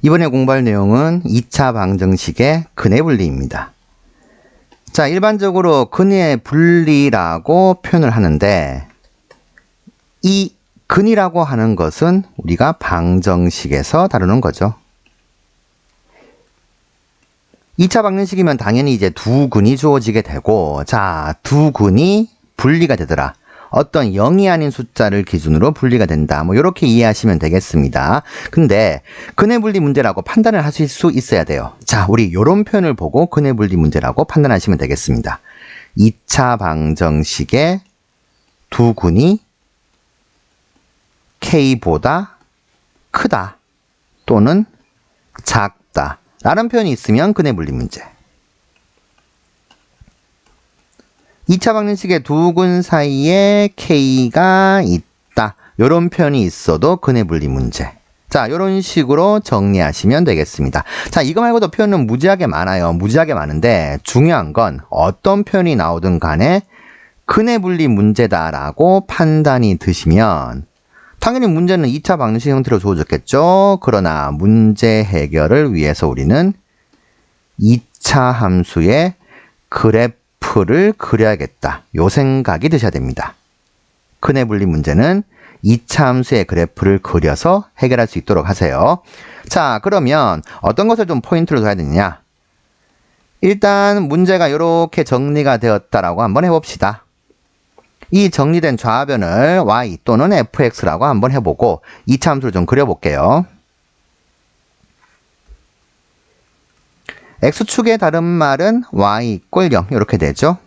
이번에 공부할 내용은 2차 방정식의 근의 분리입니다. 자, 일반적으로 근의 분리라고 표현을 하는데 이 근이라고 하는 것은 우리가 방정식에서 다루는 거죠. 2차 방정식이면 당연히 이제 두 근이 주어지게 되고, 자, 두 근이 분리가 되더라. 어떤 0이 아닌 숫자를 기준으로 분리가 된다. 뭐 이렇게 이해하시면 되겠습니다. 근데 근의 분리 문제라고 판단을 하실 수 있어야 돼요. 자, 우리 이런 표현을 보고 근의 분리 문제라고 판단하시면 되겠습니다. 2차 방정식의 두 근이 K보다 크다 또는 작다 라는 표현이 있으면 근의 분리 문제. 2차 방정식의 두 근 사이에 K가 있다. 이런 표현이 있어도 근의 분리 문제. 자, 이런 식으로 정리하시면 되겠습니다. 자, 이거 말고도 표현은 무지하게 많아요. 무지하게 많은데 중요한 건 어떤 표현이 나오든 간에 근의 분리 문제다라고 판단이 드시면 당연히 문제는 2차 방정식 형태로 주어졌겠죠. 그러나 문제 해결을 위해서 우리는 2차 함수의 그래프를 그려야겠다. 요 생각이 드셔야 됩니다. 근의 분리 문제는 2차 함수의 그래프를 그려서 해결할 수 있도록 하세요. 자, 그러면 어떤 것을 좀 포인트로 둬야 되느냐? 일단 문제가 이렇게 정리가 되었다라고 한번 해봅시다. 이 정리된 좌변을 y 또는 fx라고 한번 해보고 2차 함수를 좀 그려볼게요. x축의 다른 말은 y = 0 이렇게 되죠.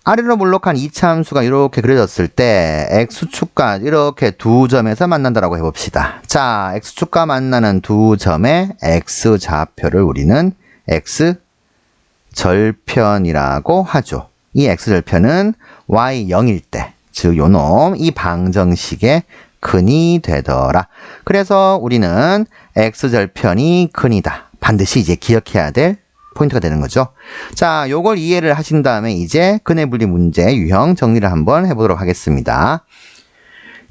아래로 물록한 2차 함수가 이렇게 그려졌을 때 x축과 이렇게 두 점에서 만난다라고 해봅시다. 자, x축과 만나는 두 점의 x좌표를 우리는 x절편이라고 하죠. 이 x절편은 y 0일 때, 즉 요놈 이 방정식의 근이 되더라. 그래서 우리는 x절편이 근이다. 반드시 이제 기억해야 될 포인트가 되는 거죠. 자, 요걸 이해를 하신 다음에 이제 근의 분리 문제 유형 정리를 한번 해보도록 하겠습니다.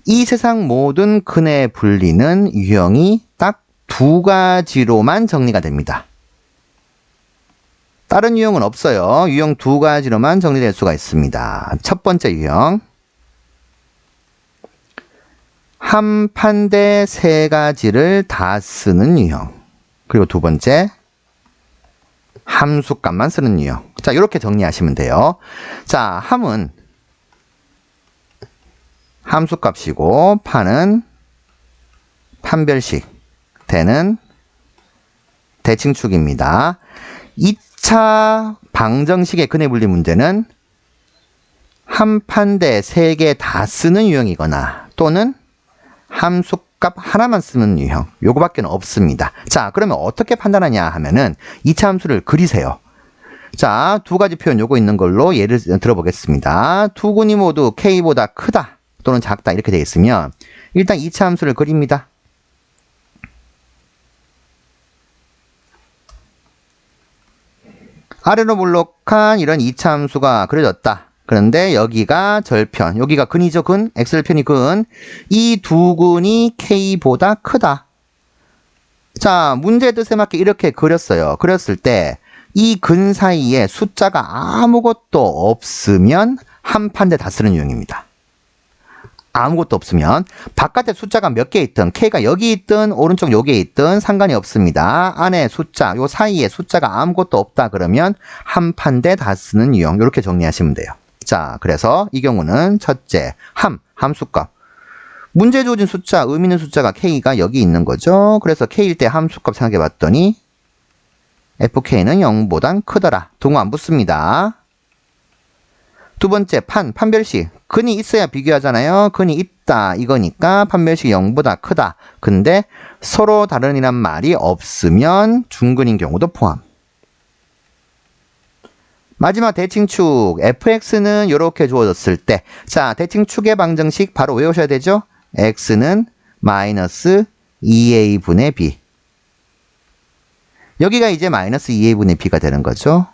이 세상 모든 근의 분리는 유형이 딱 두 가지로만 정리가 됩니다. 다른 유형은 없어요. 유형 두 가지로만 정리될 수가 있습니다. 첫 번째 유형. 한 판대 세 가지를 다 쓰는 유형. 그리고 두 번째. 함수값만 쓰는 유형. 자, 이렇게 정리하시면 돼요. 자, 함은 함수값이고 판은 판별식, 대는 대칭축입니다. 2차 방정식의 근의 분리 문제는 한 판대 세 개 다 쓰는 유형이거나 또는 함수값 하나만 쓰는 유형, 요거밖에 없습니다. 자, 그러면 어떻게 판단하냐 하면은 2차 함수를 그리세요. 자, 두 가지 표현 요거 있는 걸로 예를 들어보겠습니다. 두 근이 모두 K보다 크다 또는 작다 이렇게 되어 있으면 일단 2차 함수를 그립니다. 아래로 물록한 이런 2차 함수가 그려졌다. 그런데 여기가 절편, 여기가 근이죠, 근, x절편이 근. 이 두 근이 K보다 크다. 자, 문제의 뜻에 맞게 이렇게 그렸어요. 그렸을 때 이 근 사이에 숫자가 아무것도 없으면 한 판대 다 쓰는 유형입니다. 아무것도 없으면 바깥에 숫자가 몇 개 있든 K가 여기 있든 오른쪽 여기에 있든 상관이 없습니다. 안에 숫자, 요 사이에 숫자가 아무것도 없다 그러면 한 판대 다 쓰는 유형 이렇게 정리하시면 돼요. 자, 그래서 이 경우는 첫째, 함수값. 문제에 주어진 숫자, 의미 있는 숫자가 K가 여기 있는 거죠. 그래서 K일 때 함수값 생각해 봤더니 FK는 0보단 크더라. 동호 안 붙습니다. 두 번째, 판별식. 근이 있어야 비교하잖아요. 근이 있다. 이거니까 판별식이 0보다 크다. 근데 서로 다른이란 말이 없으면 중근인 경우도 포함. 마지막 대칭축 fx는 이렇게 주어졌을 때, 자, 대칭축의 방정식 바로 외우셔야 되죠. x는 마이너스 2a분의 b. 여기가 이제 마이너스 2a분의 b가 되는 거죠.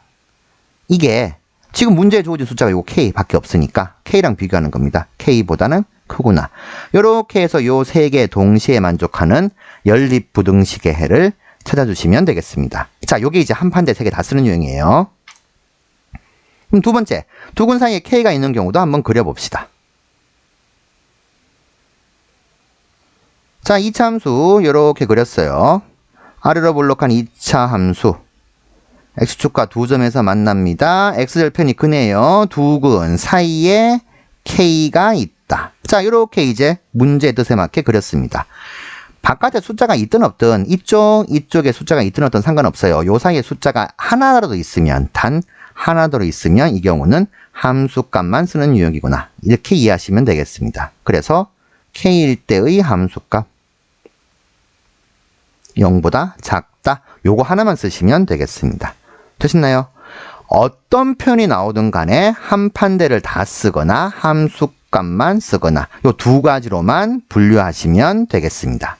이게 지금 문제에 주어진 숫자가 요 K밖에 없으니까 K랑 비교하는 겁니다. K보다는 크구나. 요렇게 해서 요 세 개 동시에 만족하는 연립부등식의 해를 찾아주시면 되겠습니다. 자, 요게 이제 한 판대 세 개 다 쓰는 유형이에요. 그럼 두 번째, 두근 사이에 K가 있는 경우도 한번 그려봅시다. 자, 2차 함수 요렇게 그렸어요. 아래로 볼록한 2차 함수. X축과 두 점에서 만납니다. X절편이 크네요. 두근 사이에 K가 있다. 자, 이렇게 이제 문제의 뜻에 맞게 그렸습니다. 바깥에 숫자가 있든 없든 이쪽에 숫자가 있든 없든 상관없어요. 요 사이에 숫자가 하나라도 있으면, 단 하나라도 있으면 이 경우는 함수값만 쓰는 유형이구나. 이렇게 이해하시면 되겠습니다. 그래서 K일 때의 함수값 0보다 작다. 요거 하나만 쓰시면 되겠습니다. 되셨나요? 어떤 표현이 나오든 간에 한 판대를 다 쓰거나 함수값만 쓰거나 요 두 가지로만 분류하시면 되겠습니다.